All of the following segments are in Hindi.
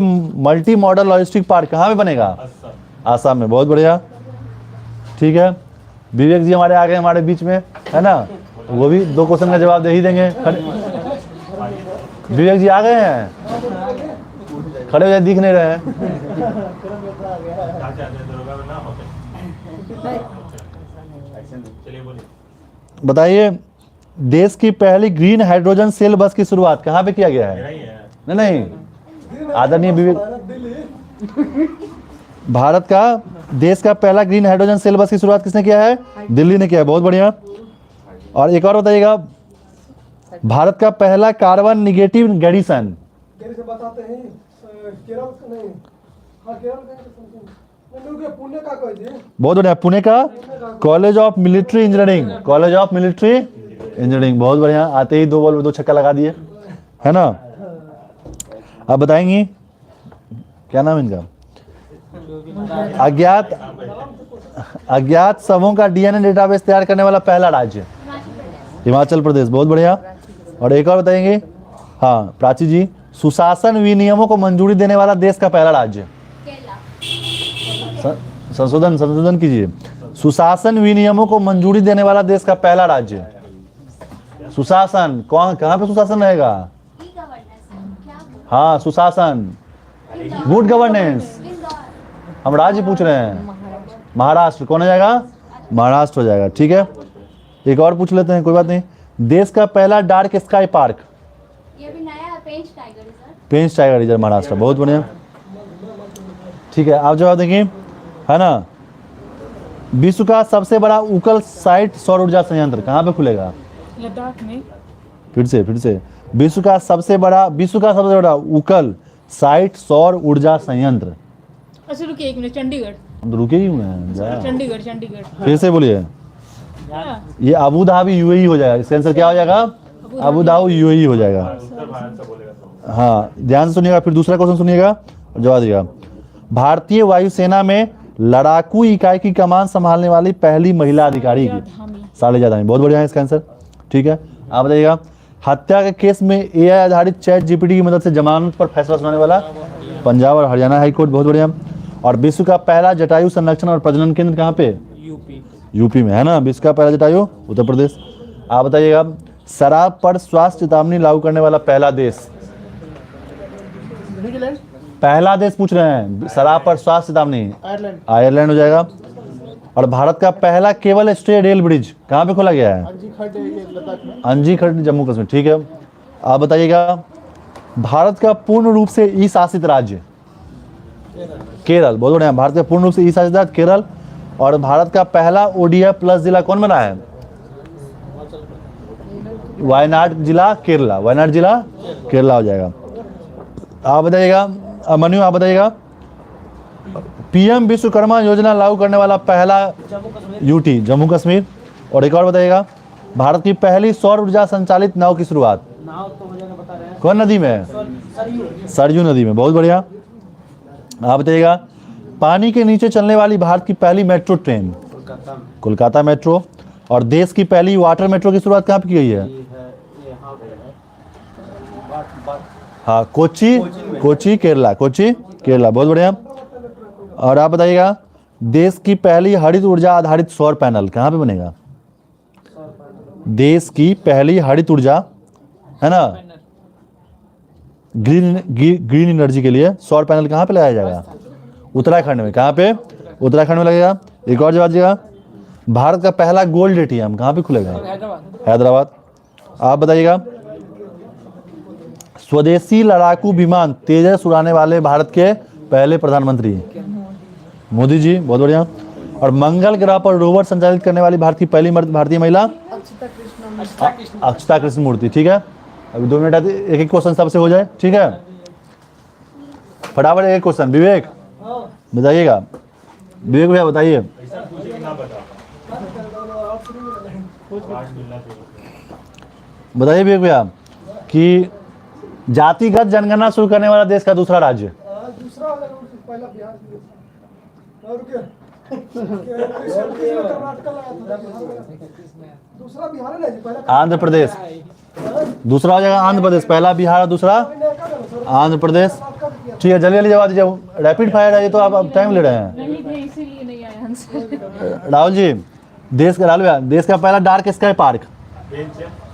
मल्टी मॉडल लॉजिस्टिक पार्क कहाँ पे बनेगा? आसाम में। बहुत बढ़िया, ठीक है। विवेक जी हमारे आ गए हमारे बीच में, है ना, वो भी 2 क्वेश्चन का जवाब दे ही देंगे। विवेक जी आ गए हैं, खड़े हो जाए, दिख नहीं रहे हैं। बताइए, देश की पहली ग्रीन हाइड्रोजन सेल बस की शुरुआत कहाँ पे किया गया है? नहीं, आदरणीय विवेक, भारत का देश का पहला ग्रीन हाइड्रोजन सेल बस की शुरुआत किसने किया है? दिल्ली ने किया है। बहुत बढ़िया। और एक और बताइएगा, भारत का पहला कार्बन निगेटिव गैरीसन। बहुत बढ़िया, पुणे का college of military engineering, college of military engineering. बहुत बढ़िया, आते ही 2 बॉल में 2 छक्का लगा दिए, है ना। आप बताएंगी क्या नाम इनका? अज्ञात शवों का डीएनए डेटाबेस तैयार करने वाला पहला राज्य? हिमाचल प्रदेश। बहुत बढ़िया। और एक और बताएंगे, हाँ प्राची जी, सुशासन विनियमों को मंजूरी देने वाला देश का पहला राज्य? संशोधन कीजिए। सुशासन विनियमों को मंजूरी देने वाला देश का पहला राज्य? सुशासन कहाँ पे सुशासन रहेगा? हाँ, सुशासन, गुड गवर्नेंस। हम राज्य पूछ रहे हैं। महाराष्ट्र। कौन हो जाएगा? महाराष्ट्र हो जाएगा। ठीक है, एक और पूछ लेते हैं, कोई बात नहीं। देश का पहला डार्क स्काई पार्क? ये भी नया है, पेंच टाइगर रिजर्व, महाराष्ट्र। बहुत बढ़िया, ठीक है। आप जवाब देंगे, है ना। विश्व का सबसे बड़ा उकल साइट सौर ऊर्जा संयंत्र कहाँ पे खुलेगा? लद्दाख में। फिर से विश्व का सबसे बड़ा उकल साइट सौर ऊर्जा संयंत्र? अच्छा रुकिए एक मिनट, चंडीगढ़। रुके ही हुए हैं। चंडीगढ़। फिर से बोलिए। ये अबू धाबी यूएई हो जाएगा। इसका आंसर क्या हो जाएगा? अबू धाबी यूएई हो जाएगा। हाँ, ध्यान से सुनिएगा। फिर दूसरा क्वेश्चन सुनिएगा और जवाब दिएगा। भारतीय वायुसेना में लड़ाकू इकाई की कमान संभालने वाली पहली महिला अधिकारी की? सालिजा धामी। बहुत बढ़िया है इसका आंसर। ठीक है, आप बताइएगा, हत्या के केस में एआई आधारित चैट जीपीटी की मदद से जमानत पर फैसला सुनाने वाला? पंजाब और हरियाणा हाई कोर्ट। बहुत बढ़िया। और विश्व का पहला जटायु संरक्षण और प्रजनन केंद्र कहाँ पे? यूपी में, है ना। विश्व का पहला जटायु उत्तर प्रदेश। आप बताइएगा, शराब पर स्वास्थ्य चेतावनी लागू करने वाला पहला देश? पहला देश पूछ रहे हैं, शराब पर स्वास्थ्य चेतावनी। आयरलैंड हो जाएगा। और भारत का पहला केबल स्टे रेल ब्रिज कहाँ पे खोला गया है? अंजी खड्ड, जम्मू कश्मीर। ठीक है, आप बताइएगा, भारत का पूर्ण रूप से ई शासित राज्य? केरल। बहुत बढ़िया, भारत का पूर्ण रूप से ई शासित राज्य केरल। और भारत का पहला ओडीएफ प्लस जिला कौन बना है? वायनाड जिला केरला। वायनाड जिला केरला हो जाएगा। आप बताइएगा, मनु आप बताइएगा, पीएम विश्वकर्मा योजना लागू करने वाला पहला? यूटी, जम्मू कश्मीर। और एक और बताइएगा, भारत की पहली सौर ऊर्जा संचालित नाव की शुरुआत कौन नदी में? सरयू नदी में। बहुत बढ़िया। आप बताइएगा, पानी के नीचे चलने वाली भारत की पहली मेट्रो ट्रेन? कोलकाता मेट्रो। और देश की पहली वाटर मेट्रो की शुरुआत कहाँ पे की गई है? हाँ, कोची केरला। कोची केरला। बहुत बढ़िया। और आप बताइएगा, देश की पहली हरित ऊर्जा आधारित सौर पैनल कहाँ पे बनेगा? देश की पहली हरित ऊर्जा, है ना, ग्रीन एनर्जी के लिए सौर पैनल कहाँ पे लगाया जाएगा? उत्तराखंड में। कहाँ पे? उत्तराखंड में लगेगा। एक और जवाब दिएगा, भारत का पहला गोल्ड एटीएम कहाँ पे खुलेगा? हैदराबाद। आप बताइएगा, स्वदेशी लड़ाकू विमान तेजस उड़ाने वाले भारत के पहले प्रधानमंत्री? मोदी जी। बहुत बढ़िया। और मंगल ग्रह पर रोवर संचालित करने वाली भारत की पहली भारतीय महिला? अक्षता कृष्णमूर्ति। ठीक है, अभी 2 मिनट आते, एक क्वेश्चन सबसे हो जाए। ठीक है, फटाफट एक क्वेश्चन। विवेक बताइएगा, विवेक भैया बताइए। बताइए विवेक भैया कि जातिगत जनगणना शुरू करने वाला देश का दूसरा राज्य? आंध्र प्रदेश। दूसरा हो जाएगा आंध्र प्रदेश, पहला बिहार, दूसरा आंध्र प्रदेश। ठीक है, जल्दी जल्दी जवाब दीजिए, रैपिड फायर है ये तो आप अब टाइम ले रहे हैं। नहीं थे इसीलिए नहीं आया आंसर। राहुल जी, देश का पहला डार्क स्काई पार्क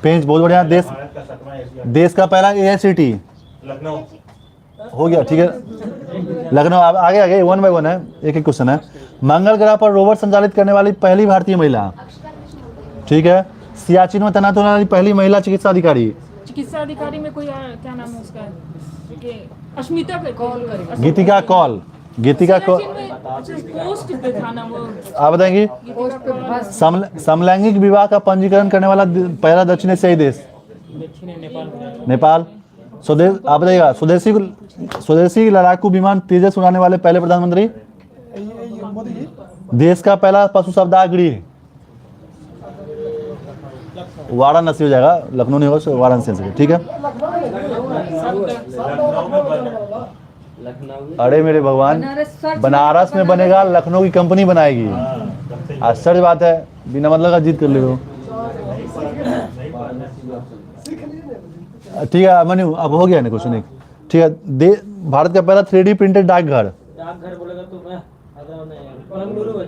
पेंच, बहुत बढ़िया। देश का पहला AICT लखनऊ। हो गया, ठीक है। लखनऊ। अब आगे आगे 1 बाय 1 है, एक एक क्वेश्चन है। मंगल ग्रह पर रोवर संचालित करने वाली पहली भारतीय महिला, ठीक है। सियाचिन में तैनात होने वाली पहली महिला चिकित्सा अधिकारी, चिकित्सा अधिकारी में कोई क्या नाम है उसका? अश्मिता कॉल करेगा। गीतिका कौल। गीतिका कौल, पोस्ट पे था ना वो। आप बताएंगी। समलैंगिक विवाह का पंजीकरण करने वाला पहला दक्षिण एशियाई देश, नेपाल। स्वदेश, आप बताइएगा, स्वदेशी लड़ाकू विमान तेजस उड़ाने वाले पहले प्रधानमंत्री, देश का पहला पशु शब्दाह गृह, वाराणसी हो जाएगा, लखनऊ नहीं होगा, वाराणसी से, ठीक है। अरे मेरे भगवान, बनारस में बनेगा, लखनऊ की कंपनी बनाएगी। आश्चर्य बात है, बिना मतलब का जीत कर ले हो। ठीक है मनु, अब हो गया ना क्वेश्चन एक, ठीक है। भारत का पहला 3D प्रिंटेड डाकघर बोलेगा तो मैं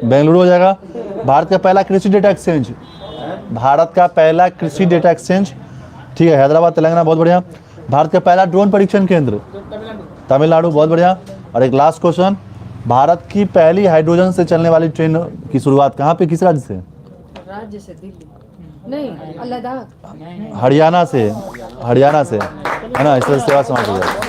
बेंगलुरु हो जाएगा। भारत का पहला कृषि डेटा एक्सचेंज, भारत का पहला कृषि डेटा एक्सचेंज, ठीक है, हैदराबाद तेलंगाना, बहुत बढ़िया। भारत का पहला ड्रोन परीक्षण केंद्र, तमिलनाडु, बहुत बढ़िया। और एक लास्ट क्वेश्चन, भारत की पहली हाइड्रोजन से चलने वाली ट्रेन की शुरुआत कहाँ पे, किस राज्य से? राज्य से दिल्ली नहीं, लद्दाख, हरियाणा से, है ना। इस तरह से सेवा समाप्त हो जाएगा।